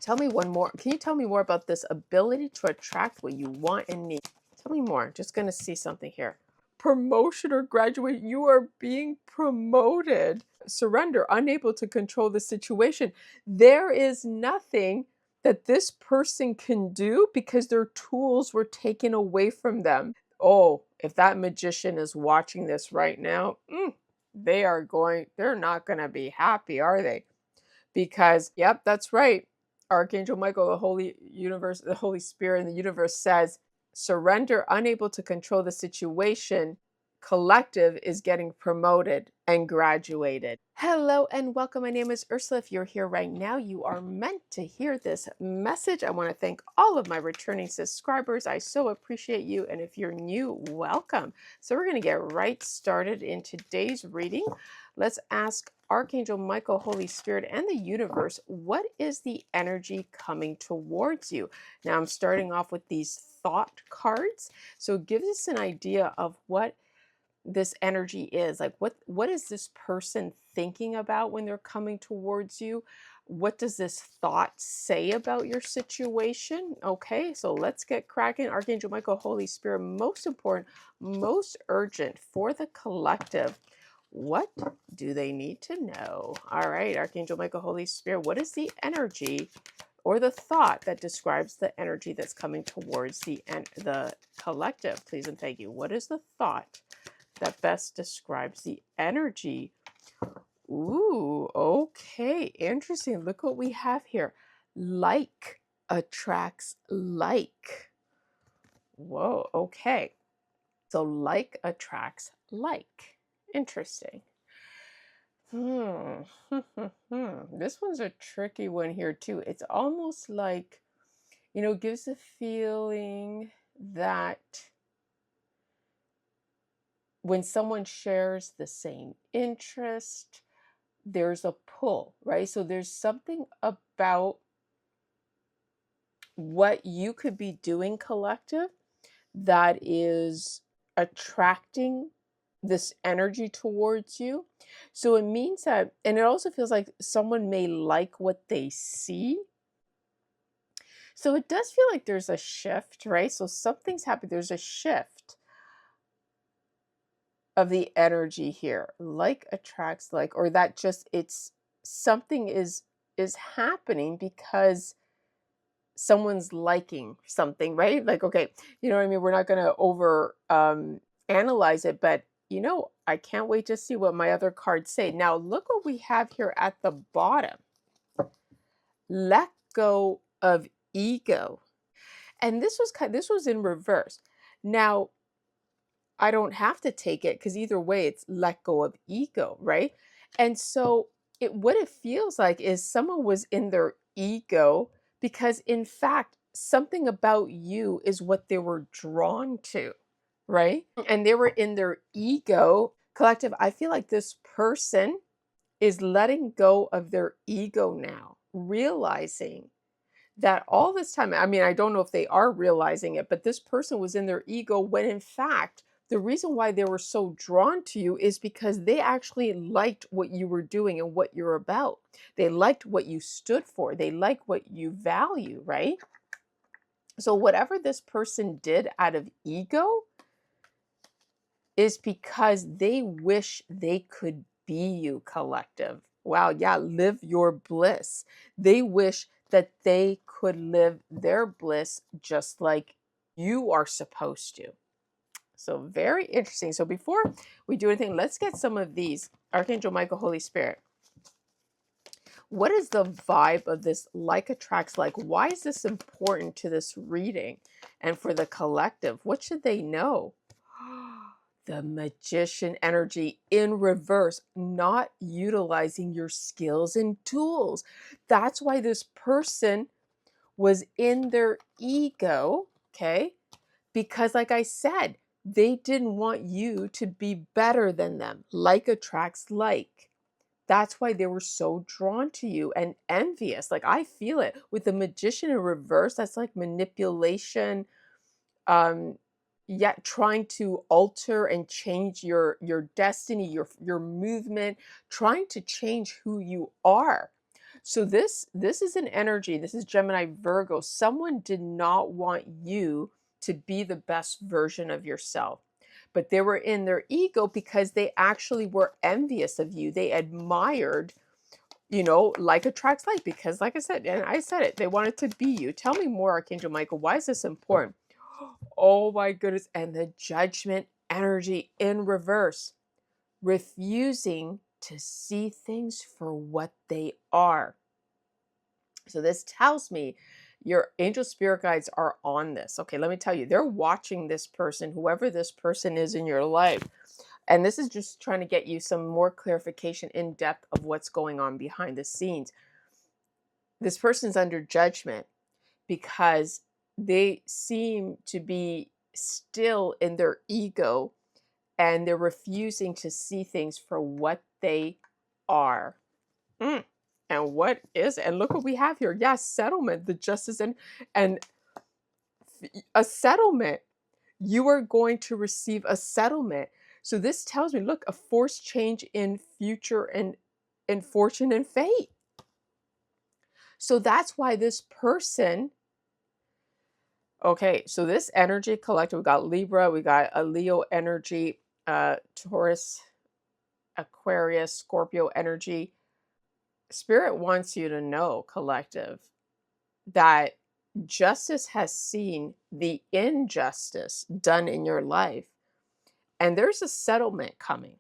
Tell me one more. Can you tell me more about this ability to attract what you want and need? Tell me more. Just going to see something here. Promotion or graduate. You are being promoted. Surrender, unable to control the situation. There is nothing that this person can do because their tools were taken away from them. Oh, if that magician is watching this right now, they're not going to be happy, are they? Because, yep, that's right. Archangel Michael, the Holy Spirit, and the universe says, surrender, unable to control the situation. Collective is getting promoted and graduated. Hello and welcome. My name is Ursula. If you're here right now, you are meant to hear this message. I want to thank all of my returning subscribers. I so appreciate you. And if you're new, welcome. So we're going to get right started in today's reading. Let's ask Archangel Michael, Holy Spirit, and the universe, what is the energy coming towards you? Now I'm starting off with these thought cards. So it gives us an idea of what this energy is. Like what is this person thinking about when they're coming towards you? What does this thought say about your situation? Okay, so let's get cracking. Archangel Michael, Holy Spirit, most important, most urgent for the collective. What do they need to know? All right, Archangel Michael, Holy Spirit, what is the energy or the thought that describes the energy that's coming towards the collective? Please and thank you. What is the thought that best describes the energy? Ooh, okay, interesting. Look what we have here. Like attracts like. Whoa, okay. So like attracts like. Interesting. This one's a tricky one here too. It's almost like, gives a feeling that when someone shares the same interest, there's a pull, right? So there's something about what you could be doing, collective, that is attracting this energy towards you. So it means that, and it also feels like someone may like what they see. So it does feel like there's a shift, right? So something's happening. There's a shift of the energy here. Like attracts like, or that just, it's something is happening because someone's liking something, right? Like, okay, you know what I mean? We're not going to over analyze it, but I can't wait to see what my other cards say. Now, look what we have here at the bottom. Let go of ego. And this was in reverse. Now, I don't have to take it because either way, it's let go of ego, right? And so what it feels like is someone was in their ego because, in fact, something about you is what they were drawn to, right? And they were in their ego. Collective, I feel like this person is letting go of their ego now, realizing that all this time, I mean, I don't know if they are realizing it, but this person was in their ego when in fact, the reason why they were so drawn to you is because they actually liked what you were doing and what you're about. They liked what you stood for. They liked what you value, right? So whatever this person did out of ego is because they wish they could be you, collective. Wow, yeah, live your bliss. They wish that they could live their bliss just like you are supposed to. So very interesting. So before we do anything, let's get some of these. Archangel Michael, Holy Spirit. What is the vibe of this like attracts like? Why is this important to this reading and for the collective? What should they know? The magician energy in reverse, not utilizing your skills and tools. That's why this person was in their ego, okay? Because like I said, they didn't want you to be better than them. Like attracts like. That's why they were so drawn to you and envious. Like I feel it with the magician in reverse. That's like manipulation, yet trying to alter and change your destiny, your movement, trying to change who you are. So this is an energy. This is Gemini Virgo. Someone did not want you to be the best version of yourself. But they were in their ego because they actually were envious of you. They admired, like attracts like, because like I said, and I said it, they wanted to be you. Tell me more, Archangel Michael. Why is this important? Oh my goodness. And the judgment energy in reverse, refusing to see things for what they are. So this tells me your angel spirit guides are on this. Okay, let me tell you, they're watching this person, whoever this person is in your life. And this is just trying to get you some more clarification in depth of what's going on behind the scenes. This person's under judgment because they seem to be still in their ego and they're refusing to see things for what they are. Mm. And what is, and look what we have here. Yes, settlement, the justice and a settlement. You are going to receive a settlement. So this tells me, look, a forced change in future and in fortune and fate. So that's why this person, okay, so this energy collective, we got Libra, we got a Leo energy, Taurus, Aquarius, Scorpio energy. Spirit wants you to know, collective, that justice has seen the injustice done in your life, and there's a settlement coming.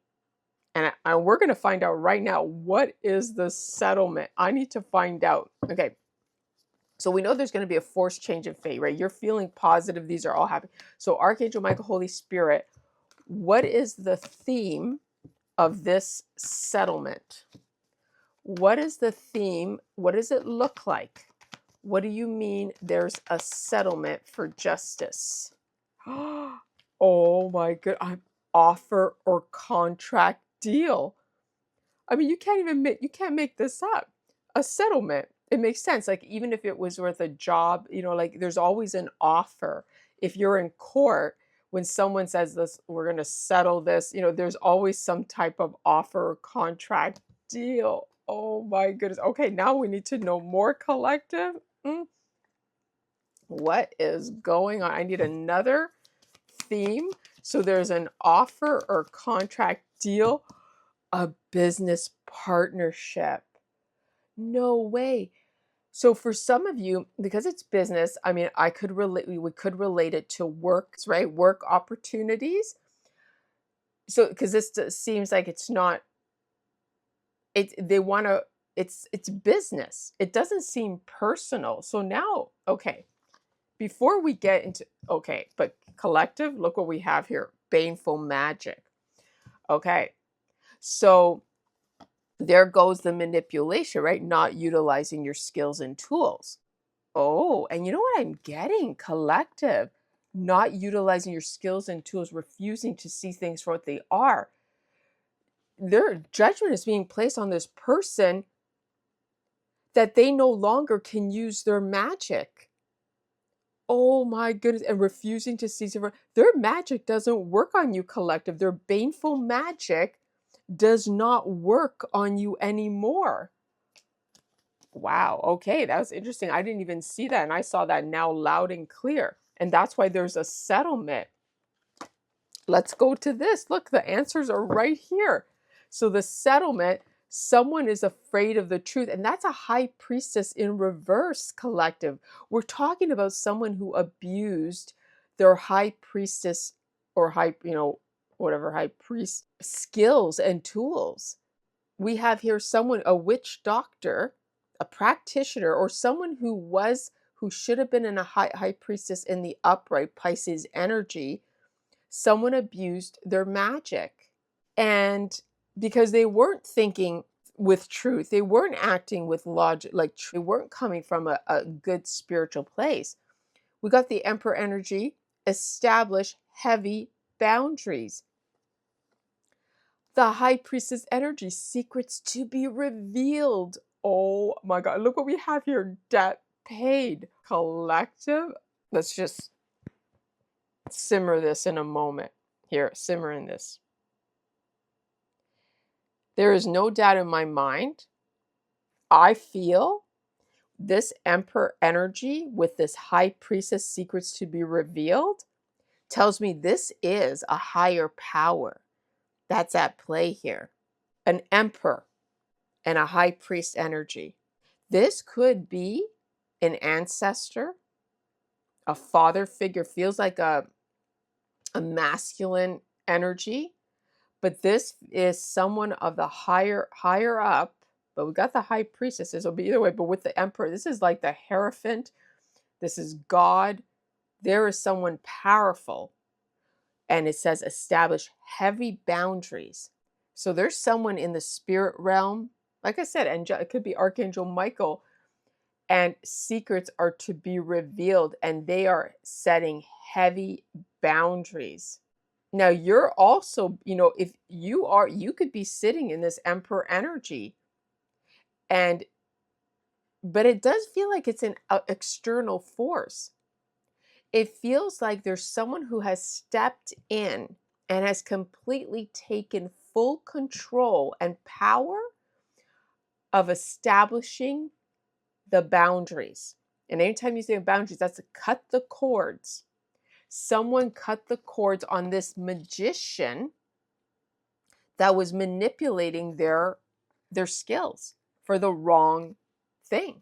And we're going to find out right now, what is the settlement? I need to find out. Okay. So we know there's going to be a forced change in fate, right? You're feeling positive. These are all happening. So Archangel Michael, Holy Spirit, what is the theme of this settlement? What is the theme? What does it look like? What do you mean there's a settlement for justice? Oh my good. I'm offer or contract deal. I mean, you can't make this up. A settlement. It makes sense. Like even if it was worth a job, like there's always an offer. If you're in court, when someone says this, we're going to settle this, there's always some type of offer or contract deal. Oh my goodness. Okay, now we need to know more, collective. What is going on? I need another theme. So there's an offer or contract deal, a business partnership. No way. So for some of you, because it's business, I mean, we could relate it to work, right? Work opportunities. So because this seems like it's not, they want to, it's business. It doesn't seem personal. So now, okay, before we get into, okay, but collective, look what we have here. Baneful magic. Okay. So there goes the manipulation, right? Not utilizing your skills and tools. Oh, and you know what I'm getting? Collective. Not utilizing your skills and tools, refusing to see things for what they are. Their judgment is being placed on this person that they no longer can use their magic. Oh my goodness. And refusing to see their magic doesn't work on you, collective. Their baneful magic does not work on you anymore. Wow. Okay. That was interesting. I didn't even see that. And I saw that now loud and clear. And that's why there's a settlement. Let's go to this. Look, the answers are right here. So the settlement, someone is afraid of the truth. And that's a high priestess in reverse, collective. We're talking about someone who abused their high priestess or whatever high priest skills and tools. We have here someone, a witch doctor, a practitioner, or someone who should have been in a high priestess in the upright Pisces energy. Someone abused their magic. And because they weren't thinking with truth, they weren't acting with logic, they weren't coming from a good spiritual place. We got the Emperor energy, establish heavy boundaries. The High Priestess energy, secrets to be revealed. Oh my God, look what we have here. Debt paid. Collective. Let's just simmer this in a moment. Here, simmer in this. There is no doubt in my mind I feel this Emperor energy with this High Priestess secrets to be revealed tells me this is a higher power that's at play here. An Emperor and a High Priest energy. This could be an ancestor, a father figure, feels like a masculine energy, but this is someone of the higher up. But we got the High Priestess, it'll be either way, but with the Emperor, this is like the Hierophant. This is God. There is someone powerful. And it says establish heavy boundaries. So there's someone in the spirit realm. Like I said, it could be Archangel Michael. And secrets are to be revealed. And they are setting heavy boundaries. Now you're also, if you could be sitting in this Emperor energy. But it does feel like it's an external force. It feels like there's someone who has stepped in and has completely taken full control and power of establishing the boundaries. And anytime you say boundaries, that's to cut the cords. Someone cut the cords on this magician that was manipulating their skills for the wrong thing.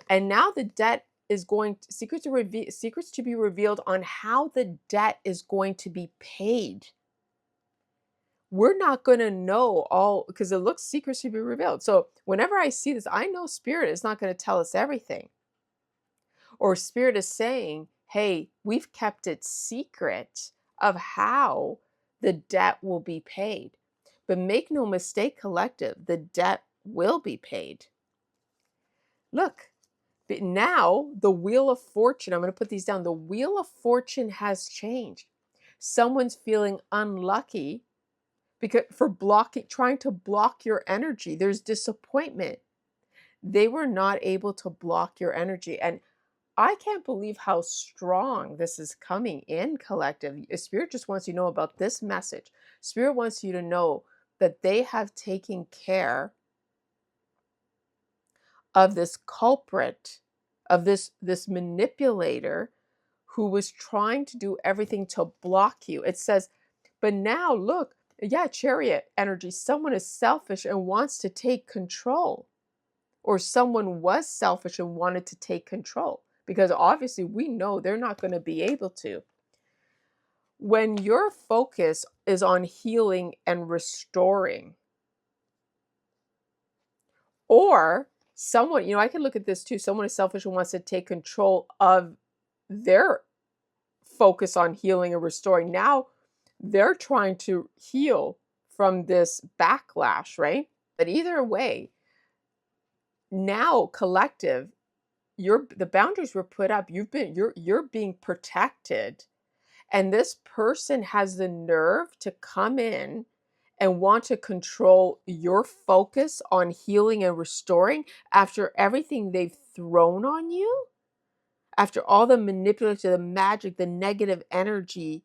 And now the debt is going to, secrets to be revealed on how the debt is going to be paid. We're not going to know all, because it looks secrets to be revealed. So whenever I see this, I know Spirit is not going to tell us everything. Or Spirit is saying, hey, we've kept it secret of how the debt will be paid. But make no mistake, collective, the debt will be paid. Look. But now the Wheel of Fortune, I'm going to put these down. The Wheel of Fortune has changed. Someone's feeling unlucky because trying to block your energy. There's disappointment. They were not able to block your energy. And I can't believe how strong this is coming in, collective. Spirit just wants you to know about this message. Spirit wants you to know that they have taken care of this culprit, of this manipulator who was trying to do everything to block you. It says, but now look, Chariot energy, someone is selfish and wants to take control. Or someone was selfish and wanted to take control. Because obviously we know they're not going to be able to. When your focus is on healing and restoring, or someone, I can look at this too. Someone is selfish and wants to take control of their focus on healing and restoring. Now they're trying to heal from this backlash, right? But either way, now collective, the boundaries were put up. You're being protected, and this person has the nerve to come in and want to control your focus on healing and restoring after everything they've thrown on you, after all the manipulation, the magic, the negative energy,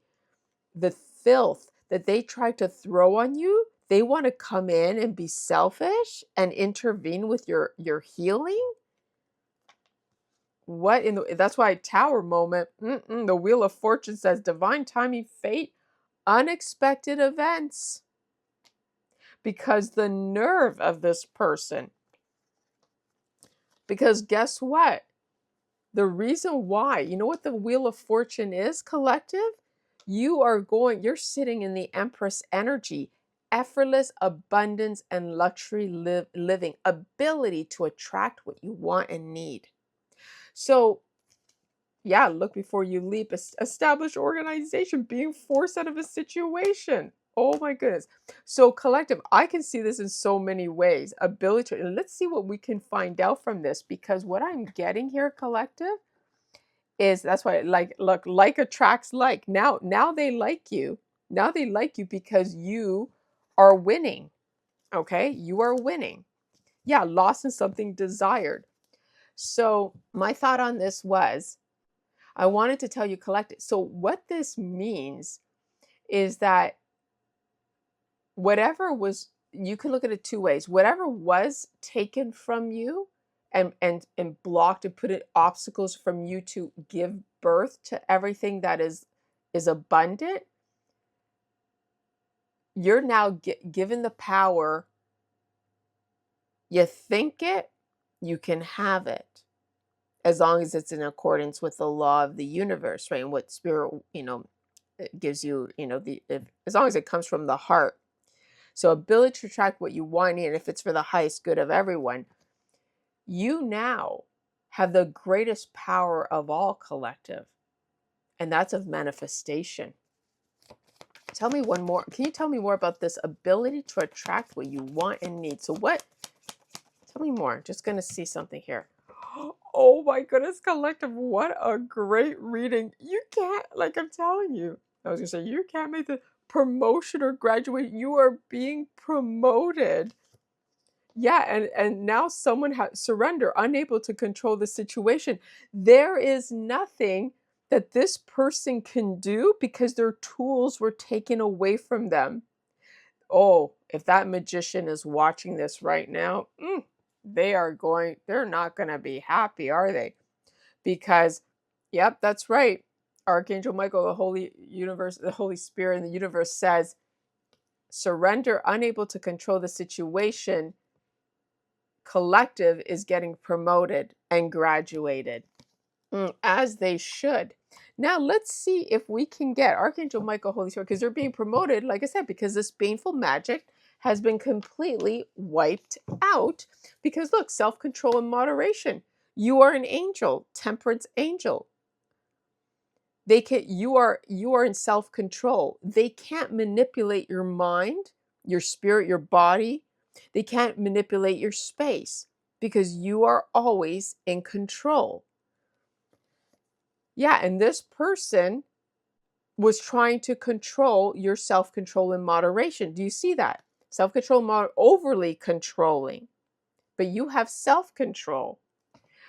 the filth that they tried to throw on you. They want to come in and be selfish and intervene with your healing. That's why Tower moment, the Wheel of Fortune says divine timing, fate, unexpected events. Because the nerve of this person. Because guess what? The reason why, you know what the Wheel of Fortune is, collective? You're sitting in the Empress energy, effortless abundance and luxury living, ability to attract what you want and need. So, look before you leap, establish organization, being forced out of a situation. Oh my goodness. So collective, I can see this in so many ways. Ability to, and let's see what we can find out from this, because what I'm getting here, collective, is that's why like attracts like. Now they like you. Now they like you because you are winning. Okay? You are winning. Loss in something desired. So my thought on this was, I wanted to tell you collective. So what this means is that whatever was you can look at it two ways. Whatever was taken from you and blocked and put it obstacles from you to give birth to everything that is abundant, you're now given the power. You think it, you can have it, as long as it's in accordance with the law of the universe, right? And what spirit, it gives you, as long as it comes from the heart. So ability to attract what you want, and if it's for the highest good of everyone, you now have the greatest power of all, collective, and that's of manifestation. Tell me one more. Can you tell me more about this ability to attract what you want and need? So what? Tell me more. Just going to see something here. Oh my goodness, collective. What a great reading. You can't, like I'm telling you, I was going to say, you can't make the promotion or graduate. You are being promoted. Yeah, and now someone has surrender, unable to control the situation. There is nothing that this person can do because their tools were taken away from them. Oh, if that magician is watching this right now, they're not going to be happy, are they? Because, yep, that's right. Archangel Michael, the Holy Spirit in the universe says, surrender, unable to control the situation. Collective is getting promoted and graduated, as they should. Now let's see if we can get Archangel Michael, Holy Spirit, because they're being promoted, like I said, because this baneful magic has been completely wiped out. Because look, self-control and moderation. You are an angel, temperance angel. You are in self-control. They can't manipulate your mind, your spirit, your body. They can't manipulate your space because you are always in control. Yeah, and this person was trying to control your self-control and moderation. Do you see that? Self-control, overly controlling, but you have self-control.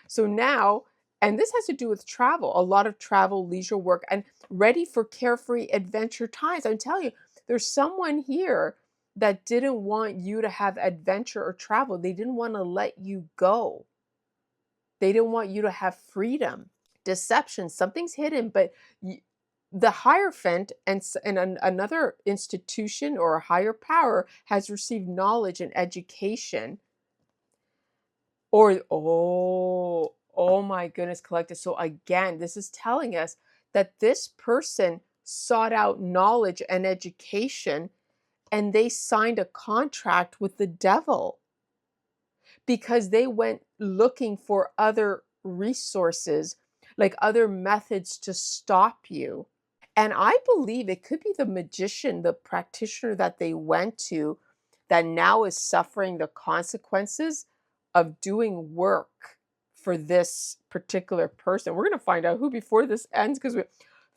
So now, and this has to do with travel, a lot of travel, leisure work, and ready for carefree adventure times. I'm telling you, there's someone here that didn't want you to have adventure or travel. They didn't want to let you go. They didn't want you to have freedom. Deception, something's hidden, but the Hierophant and another institution or a higher power has received knowledge and education. Or, oh my goodness, collective. So again, this is telling us that this person sought out knowledge and education, and they signed a contract with the devil because they went looking for other resources, like other methods to stop you. And I believe it could be the magician, the practitioner that they went to, that now is suffering the consequences of doing work for this particular person. We're going to find out who before this ends, because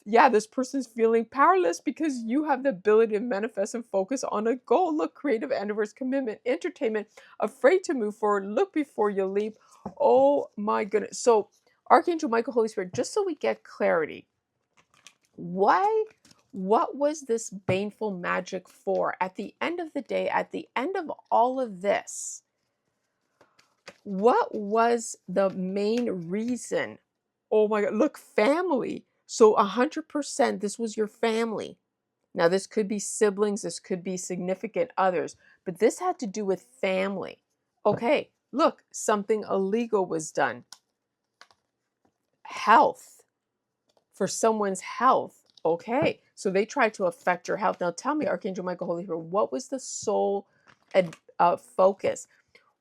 this person's feeling powerless because you have the ability to manifest and focus on a goal. Look, creative endeavors, commitment, entertainment, afraid to move forward, look before you leap. Oh my goodness. So Archangel Michael, Holy Spirit, just so we get clarity, what was this baneful magic for? At the end of the day, at the end of all of this, what was the main reason? Oh my God, look, family. So 100%, this was your family. Now, this could be siblings, this could be significant others, but this had to do with family. Okay, look, something illegal was done. Health, for someone's health. Okay, so they tried to affect your health. Now tell me, Archangel Michael, Holy Spirit, what was the sole focus?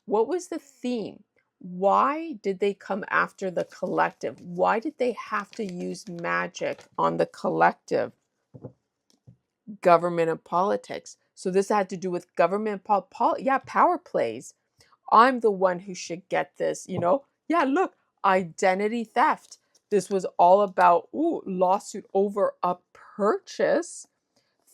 What was the theme? Why did they come after the collective? Why did they have to use magic on the collective? Government and politics. So this had to do with government, power plays. I'm the one who should get this, Yeah, look, identity theft. This was all about, lawsuit over a purchase.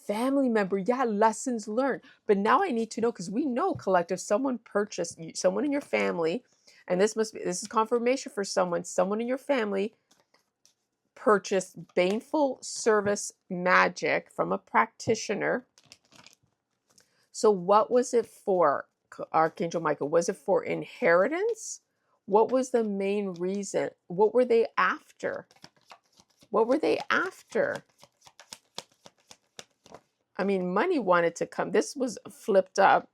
Family member, lessons learned. But now I need to know, because we know, collective, someone purchased, someone in your family, and this is confirmation for someone in your family purchased baneful service magic from a practitioner. So what was it for, Archangel Michael? Was it for inheritance? What was the main reason? What were they after? What were they after? I mean, money wanted to come. This was flipped up.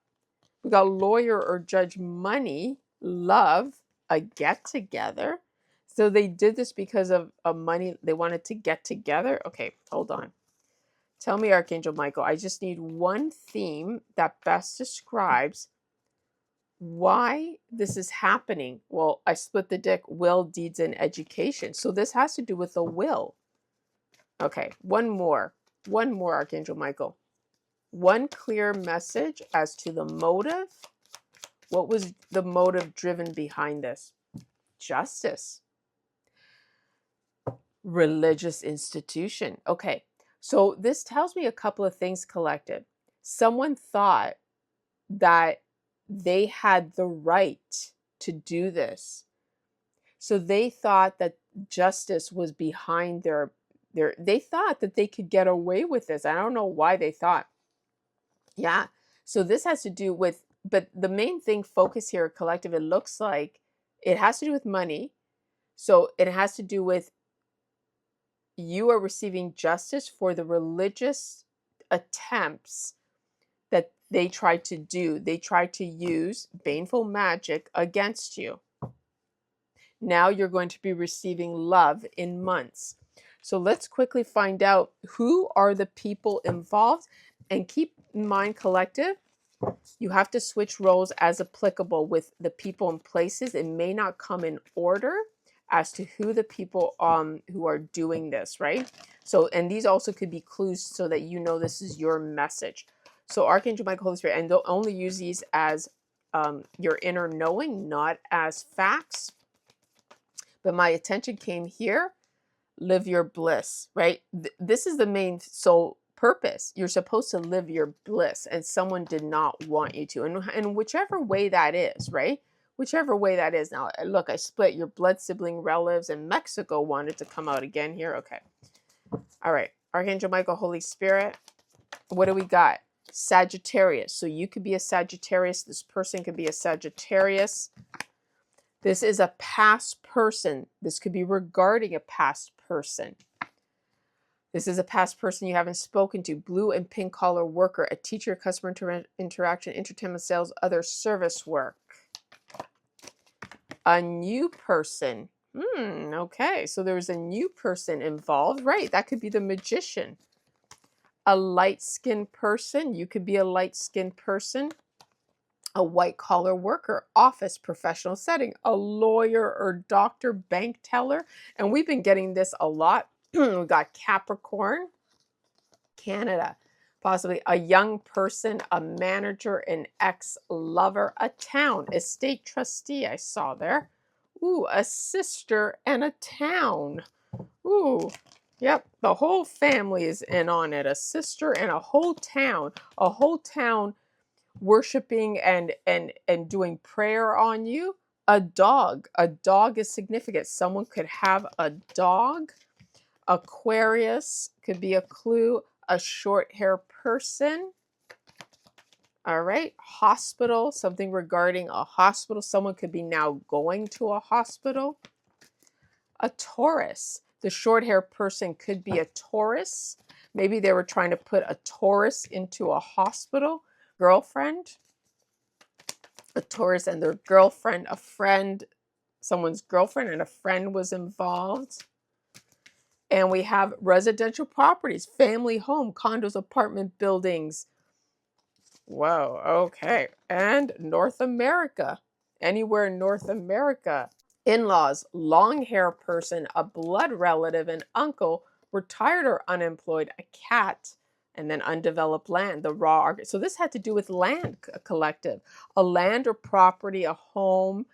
We got lawyer or judge, money, love, a get together. So they did this because of money. They wanted to get together. Okay, hold on. Tell me, Archangel Michael, I just need one theme that best describes why this is happening. Well, I split the deck, will, deeds, and education. So this has to do with the will. Okay, one more, Archangel Michael. One clear message as to the motive. What was the motive driven behind this? Justice. Religious institution. Okay, so this tells me a couple of things, collective. Someone thought that they had the right to do this. So they thought that justice was behind they thought that they could get away with this. I don't know why they thought. Yeah. So this has to do with, but the main thing, focus here, collective, it looks like it has to do with money. So it has to do with you are receiving justice for the religious attempts that they tried to do. They tried to use baneful magic against you. Now you're going to be receiving love in months. So let's quickly find out who are the people involved. And keep in mind, collective, you have to switch roles as applicable with the people and places. It may not come in order as to who the people who are doing this, right? So, and these also could be clues so that you know this is your message. So Archangel Michael, Holy Spirit, and they'll only use these as your inner knowing, not as facts. But my attention came here, live your bliss, right? This is the main soul purpose. You're supposed to live your bliss, and someone did not want you to. And whichever way that is, right? Whichever way that is. Now, look, I split your blood sibling relatives, and Mexico wanted to come out again here. Okay. All right. Archangel Michael, Holy Spirit. What do we got? Sagittarius. So you could be a Sagittarius. This person could be a Sagittarius. This is a past person. This could be regarding a past person. This is a past person you haven't spoken to. Blue and pink collar worker, a teacher, customer interaction, entertainment, sales, other service work. A new person. Okay, so there was a new person involved. Right, that could be the magician. A light-skinned person. You could be a light-skinned person. A white-collar worker, office, professional setting, a lawyer or doctor, bank teller. And we've been getting this a lot. We got Capricorn, Canada, possibly a young person, a manager, an ex-lover, a town, estate trustee, I saw there. Ooh, a sister and a town. Ooh, yep, the whole family is in on it. A sister and a whole town worshiping and doing prayer on you. A dog is significant. Someone could have a dog. Aquarius could be a clue. A short hair person. All right. Hospital, something regarding a hospital. Someone could be now going to a hospital. A Taurus. The short hair person could be a Taurus. Maybe they were trying to put a Taurus into a hospital. Girlfriend. A Taurus and their girlfriend, a friend, someone's girlfriend and a friend was involved. And we have residential properties, family home, condos, apartment buildings. Whoa, okay. And North America, anywhere in North America. In-laws, long hair person, a blood relative, an uncle, retired or unemployed, a cat, and then undeveloped land, the raw. So this had to do with land, collective, a land or property, a home.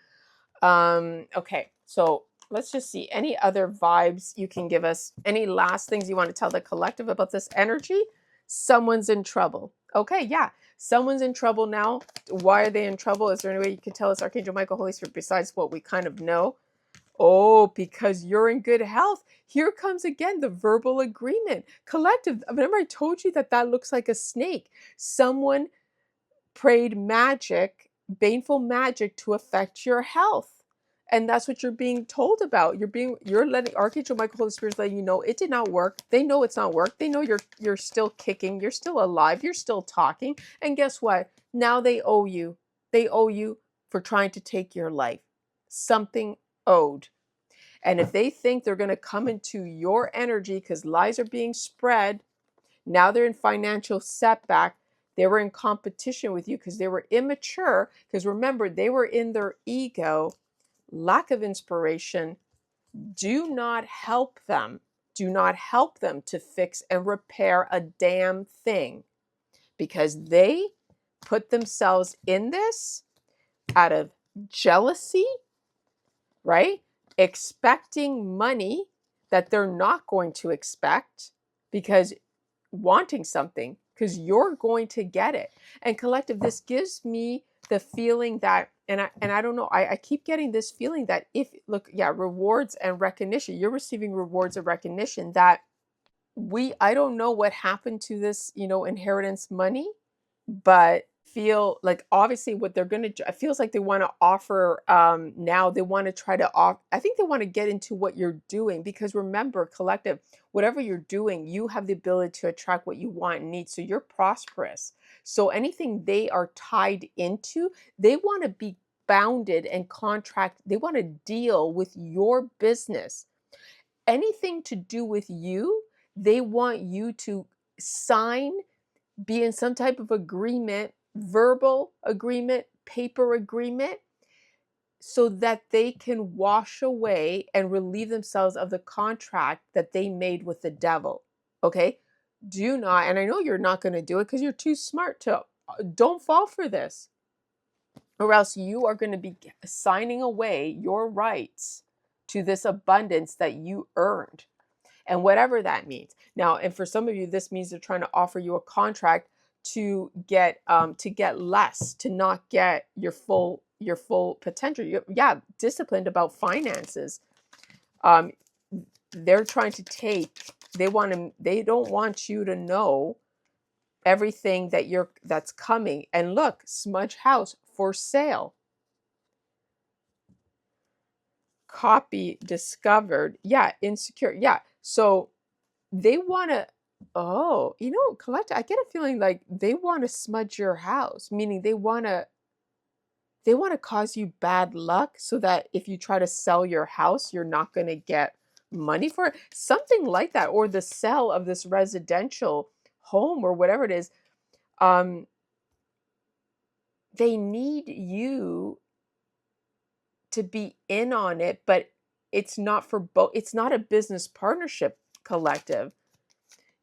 Okay, so let's just see any other vibes you can give us. Any last things you want to tell the collective about this energy? Someone's in trouble. Okay, yeah, someone's in trouble now. Why are they in trouble? Is there any way you can tell us, Archangel Michael, Holy Spirit, besides what we kind of know? Oh, because you're in good health. Here comes again the verbal agreement. Collective, remember I told you that looks like a snake. Someone prayed magic, baneful magic to affect your health. And that's what you're being told about. You're letting Archangel Michael, Holy Spirit, letting you know it did not work. They know it's not work. They know you're still kicking, you're still alive, you're still talking. And guess what? Now they owe you. They owe you for trying to take your life. Something owed. And if they think they're going to come into your energy because lies are being spread, now they're in financial setback. They were in competition with you because they were immature. Because remember, they were in their ego, lack of inspiration. Do not help them. Do not help them to fix and repair a damn thing, because they put themselves in this out of jealousy, right? Expecting money that they're not going to expect, because wanting something, because you're going to get it. And collective, this gives me the feeling that, and I don't know, I keep getting this feeling that rewards and recognition, you're receiving rewards and recognition that I don't know what happened to this, inheritance money, but feel like obviously what they're going to do, it feels like they want to offer, now they want to try to I think they want to get into what you're doing, because remember, collective, whatever you're doing, you have the ability to attract what you want and need. So you're prosperous. So anything they are tied into, they want to be bounded and contract. They want to deal with your business. Anything to do with you, they want you to sign, be in some type of agreement, verbal agreement, paper agreement, so that they can wash away and relieve themselves of the contract that they made with the devil. Okay? Do not, and I know you're not going to do it because you're too smart to, don't fall for this, or else you are going to be signing away your rights to this abundance that you earned. And whatever that means. Now, and for some of you, this means they're trying to offer you a contract to get less, to not get your full potential. Disciplined about finances. They're trying to take. They don't want you to know everything that's coming. And look, smudge house for sale. Copy discovered. Yeah, insecure. Yeah. So they want to, collective, I get a feeling like they want to smudge your house, meaning they want to cause you bad luck so that if you try to sell your house, you're not going to get money for it. Something like that, or the sale of this residential home or whatever it is. They need you to be in on it, but it's not for both. It's not a business partnership, collective.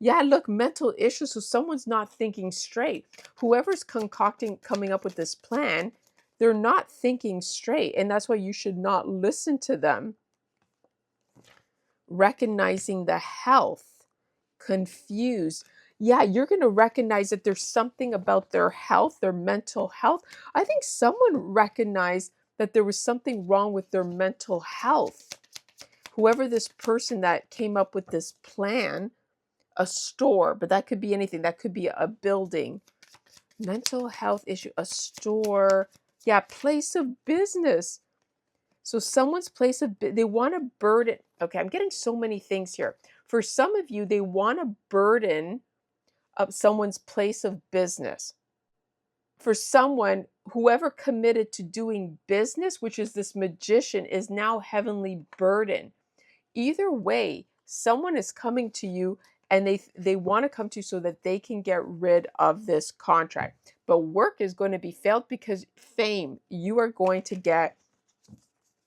Yeah, look, mental issues. So someone's not thinking straight. Whoever's coming up with this plan, they're not thinking straight. And that's why you should not listen to them. Recognizing the health, confused. Yeah, you're going to recognize that there's something about their health, their mental health. I think someone recognized that there was something wrong with their mental health. Whoever this person that came up with this plan, a store, but that could be anything. That could be a building, mental health issue, a store, place of business. So someone's place of, they want to burden. Okay, I'm getting so many things here. For some of you, they want to burden up someone's place of business. For someone, whoever committed to doing business, which is this magician, is now heavenly burden. Either way, someone is coming to you, and they want to come to you so that they can get rid of this contract. But work is going to be failed because fame, you're going to get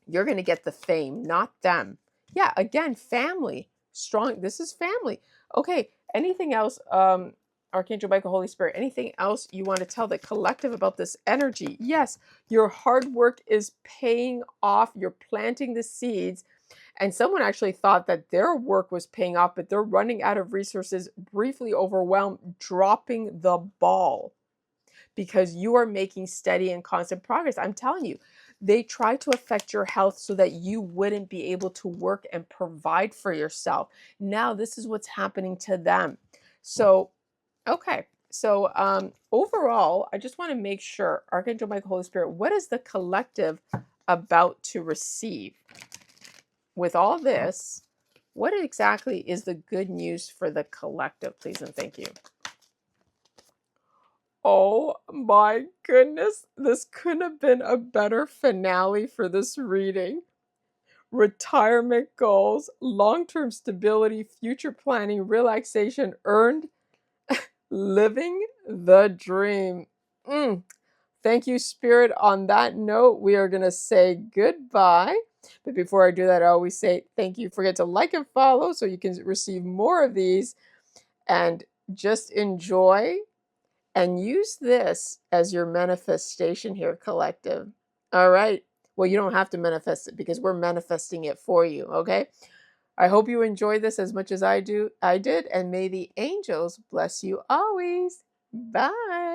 the fame, not them. Yeah, again, family, strong. This is family. Okay, anything else, Archangel Michael, Holy Spirit, anything else you want to tell the collective about this energy? Yes, your hard work is paying off. You're planting the seeds. And someone actually thought that their work was paying off, but they're running out of resources, briefly overwhelmed, dropping the ball, because you are making steady and constant progress. I'm telling you, they try to affect your health so that you wouldn't be able to work and provide for yourself. Now, this is what's happening to them. So, okay. So overall, I just want to make sure, Archangel Michael, Holy Spirit, what is the collective about to receive? With all this, what exactly is the good news for the collective? Please and thank you. Oh my goodness, this couldn't have been a better finale for this reading. Retirement goals, long-term stability, future planning, relaxation, earned, living the dream. Thank you, Spirit. On that note, we are going to say goodbye. But before I do that, I always say thank you. Forget to like and follow so you can receive more of these, and just enjoy and use this as your manifestation here, collective. All right. Well, you don't have to manifest it because we're manifesting it for you. Okay. I hope you enjoyed this as much as I did, and may the angels bless you always. Bye.